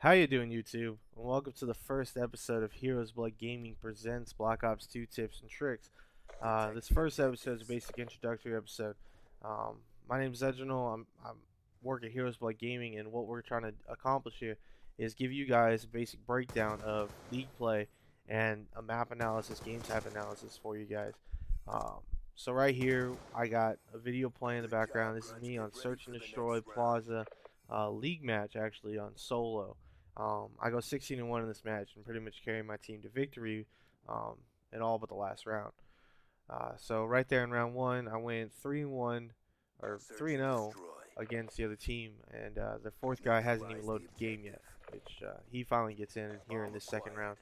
How you doing, YouTube? And welcome to the first episode of Heroes Blood Gaming presents Black Ops 2 Tips and Tricks. This first episode is a basic introductory episode. My name is Zedrenael. I'm work at Heroes Blood Gaming, and what we're trying to accomplish here is give you guys a basic breakdown of league play and a map analysis, game type analysis for you guys. Um, so right here, I got a video playing in the background. This is me on Search and Destroy Plaza league match, actually on solo. I go 16-1 in this match and pretty much carry my team to victory um, in all but the last round. So right there in round one, I went 3-1 or 3-0 against the other team, and the fourth guy hasn't even loaded the game yet, which he finally gets in here in this second round.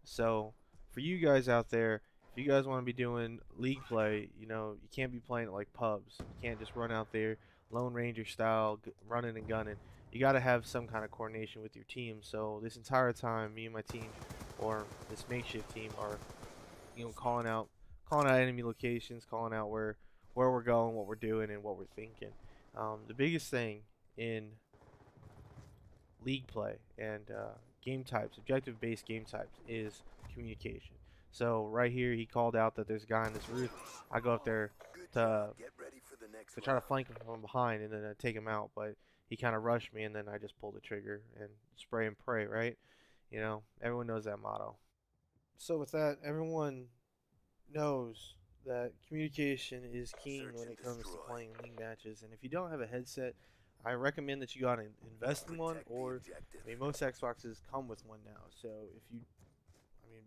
So for you guys out there, if you guys want to be doing league play, you can't be playing it like pubs. You can't just run out there Lone Ranger style, running and gunning. You got to have some kind of coordination with your team. So this entire time, me and my team, or this makeshift team, are calling out enemy locations, calling out where we're going, what we're doing, and what we're thinking. The biggest thing in league play and game types, objective-based game types, is communication. So right here, he called out that there's a guy on this roof. I go up there to try to flank him from behind and then take him out, but he kind of rushed me, and then I just pulled the trigger and spray and pray, right? Everyone knows that motto. So with that, everyone knows that communication is key when it comes to playing league matches. And if you don't have a headset, I recommend that you gotta invest in one. Or, I mean, most Xboxes come with one now. So if you, I mean,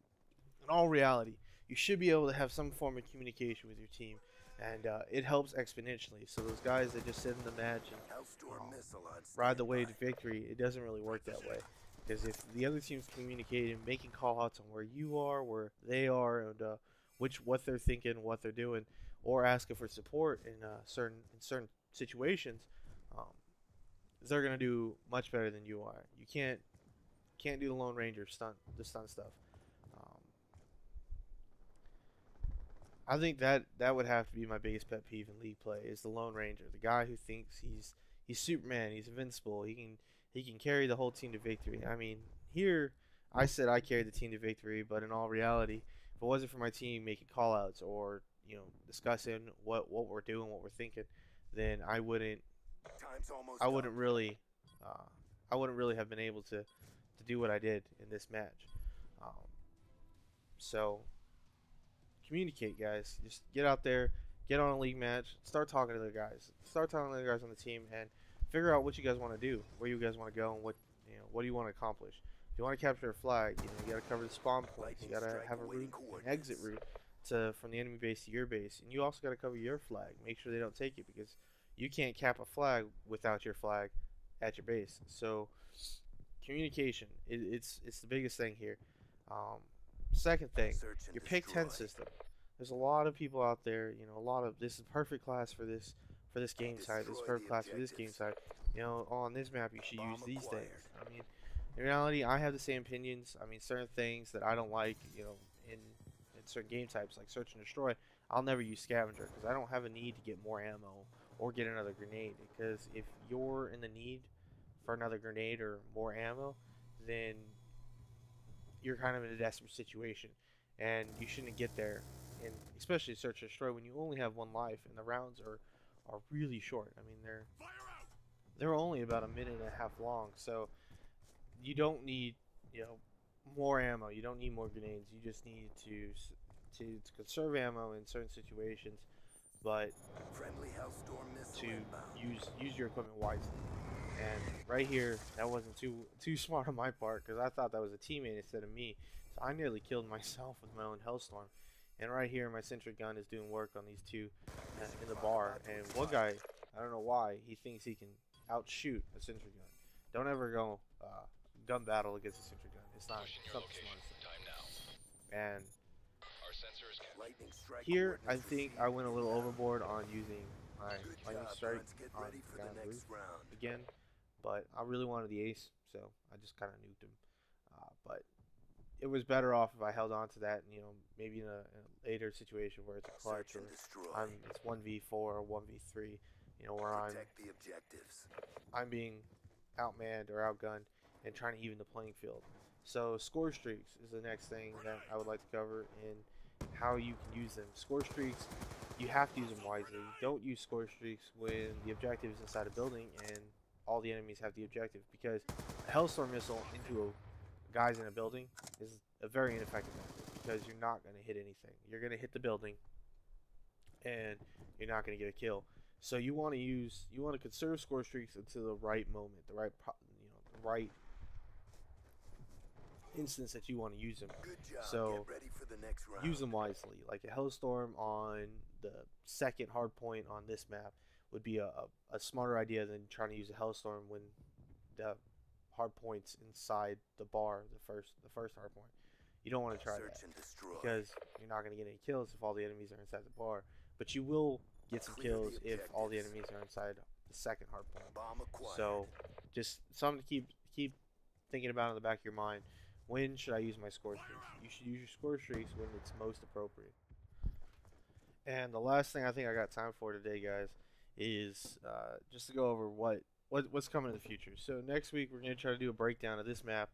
in all reality, you should be able to have some form of communication with your team, and it helps exponentially. So those guys that just sit in the match and ride the way to victory, it doesn't really work that way. Because if the other team's communicating, making call outs on where you are, where they are, and what they're thinking, what they're doing, or asking for support in certain situations, um, they're gonna do much better than you are. You can't do the Lone Ranger stunt stuff. Um, I think that would have to be my biggest pet peeve in league play is the Lone Ranger, the guy who thinks he's Superman, he's invincible, he can carry the whole team to victory. I mean, here I said I carried the team to victory, but in all reality, if it wasn't for my team making callouts or discussing what we're doing, what we're thinking, then I wouldn't really uh, I wouldn't really have been able to do what I did in this match. Um, so communicate, guys. Just get out there, get on a league match, start talking to the guys, start talking to the guys on the team, and figure out what you guys want to do, where you guys want to go, and what do you want to accomplish. If you want to capture a flag, you got to cover the spawn points. You got to have a route, an exit route from the enemy base to your base, and you also got to cover your flag. Make sure they don't take it because you can't cap a flag without your flag at your base. So communication, it's the biggest thing here. Um, Second thing, your pick 10 system. There's a lot of people out there, a lot of this is perfect class for this game type. This is perfect class for this game type. On this map you should use these things. I mean, in reality, I have the same opinions. I mean, certain things that I don't like, in certain game types like search and destroy, I'll never use scavenger because I don't have a need to get more ammo or get another grenade. Because if you're in the need for another grenade or more ammo, then you're kind of in a desperate situation, and you shouldn't get there. And especially search and destroy when you only have one life and the rounds are really short. I mean, they're only about a minute and a half long, so you don't need more ammo. You don't need more grenades. You just need to conserve ammo in certain situations, but to use your equipment wisely. And right here, that wasn't too smart on my part because I thought that was a teammate instead of me. So I nearly killed myself with my own Hellstorm. And right here, my sentry gun is doing work on these two in the bar. And one guy, I don't know why, he thinks he can outshoot a sentry gun. Don't ever go gun battle against a sentry gun. It's not the smartest thing. And here, I think I went a little overboard on using my lightning strike on the guy on the roof again. But I really wanted the ace, so I just kind of nuked him. But it was better off if I held on to that, and maybe in a later situation where it's a clutch or it's 1v4 or 1v3, where I'm being outmanned or outgunned, and trying to even the playing field. So score streaks is the next thing that I would like to cover in how you can use them. Score streaks, you have to use them wisely. Don't use score streaks when the objective is inside a building and all the enemies have the objective, because a Hellstorm missile into a guys in a building is a very ineffective method, because you're not going to hit anything. You're going to hit the building and you're not going to get a kill. So you want to conserve score streaks until the right moment, the right the right instance that you want to use them. So use them wisely. Like a Hellstorm on the second hard point on this map would be a smarter idea than trying to use a Hellstorm when the hard points inside the bar, the first hard point. You don't want to try that, because you're not going to get any kills if all the enemies are inside the bar. But you will get some kills if all the enemies are inside the second hard point. So just something to keep thinking about in the back of your mind. When should I use my score streaks? You should use your score streaks when it's most appropriate. And the last thing I think I got time for today, guys, is just to go over what's coming in the future. So next week we're going to try to do a breakdown of this map,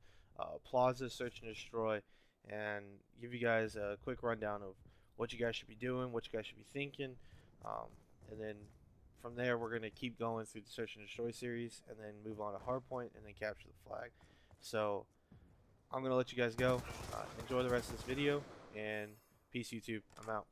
Plaza, Search and Destroy, and give you guys a quick rundown of what you guys should be doing, what you guys should be thinking, and then from there we're going to keep going through the Search and Destroy series, and then move on to Hardpoint, and then capture the flag. So I'm going to let you guys go. Enjoy the rest of this video, and peace YouTube. I'm out.